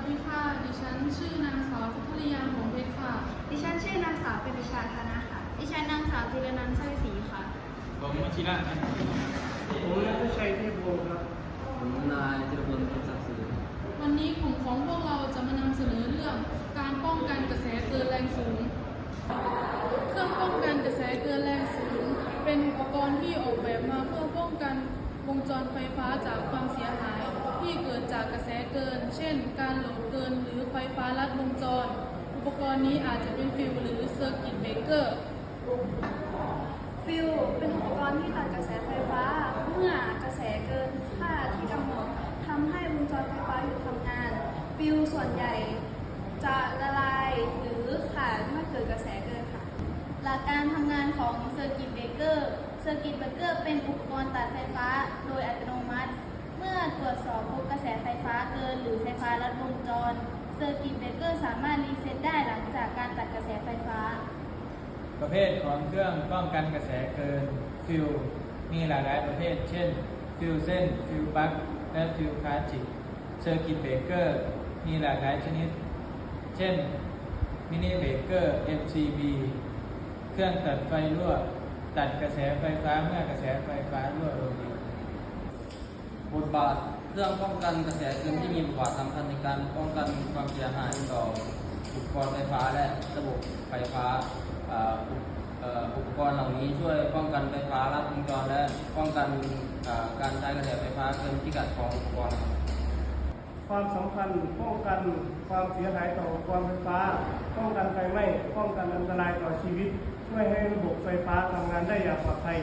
ดีค่ะ ดิฉันชื่อนางสาวพัทรยาหงส์เพชรค่ะ ดิฉันชื่อนางสาวเป็นประชาธนะค่ะ ดิฉันนางสาวธีรนันท์สร้อยศรีค่ะ ผมวชิระนะ ผมนัทชัยเทพวงศ์ครับ ผมนายจิรพลพลศักดิ์ศรี วันนี้กลุ่มของพวกเราจะมานำเสนอเรื่องการป้องกันกระแสเกินแรงสูง เครื่องป้องกันกระแสเกินแรงสูง เป็นอุปกรณ์ที่ออกแบบมาเพื่อป้องกันวงจรไฟฟ้าจากความเสียหายที่เกิดจากกระแสเกิน เช่น การโหลดเกินหรือไฟฟ้าลัดวงจร อุปกรณ์นี้อาจจะเป็นฟิวหรือเซอร์กิตเบรกเกอร์ ฟิวเป็นอุปกรณ์ที่ตัดกระแสไฟฟ้า เมื่อกระแสเกินค่าที่กำหนดทำให้วงจรไฟฟ้าหยุดทำงาน ฟิวส่วนใหญ่จะละลายหรือขาดเมื่อเกิดกระแสเกินค่ะ หลักการทำงานของเซอร์กิตเบรกเกอร์เป็นอุปกรณ์ตัดไฟฟ้าโดยอัตโนมัติ เมื่อตรวจสอบพบกระแสไฟฟ้าเกินหรือไฟฟ้าลัดวงจรเซอร์กิตเบรกเกอร์สามารถรีเซ็ตได้หลังจากการตัดกระแสไฟฟ้า ประเภทของเครื่องป้องกันกระแสเกินฟิวมีหลากหลายประเภท เช่นฟิวเส้นฟิวปลั๊กและฟิวคาร์จิกเซอร์กิตเบรกเกอร์มีหลากหลายชนิด เช่นมินิเบรกเกอร์ MCB เครื่องตัดไฟรั่วตัดกระแสไฟฟ้าเมื่อกระแสไฟฟ้ารั่วลงดิน บทบาทเครื่องป้องกันกระแสเกินที่มีบทบาทสำคัญในการป้องกันความเสียหายต่ออุปกรณ์ไฟฟ้าและระบบไฟฟ้าอุปกรณ์เหล่านี้ช่วยป้องกันไฟฟ้าลัดวงจรและป้องกันการใช้กระแสไฟฟ้าเกินพิกัดของอุปกรณ์ ความสำคัญป้องกันความเสียหายต่ออุปกรณ์ไฟฟ้า ป้องกันไฟไหม้ป้องกันอันตรายต่อชีวิต ช่วยให้ระบบไฟฟ้าทำงานได้อย่างปลอดภัย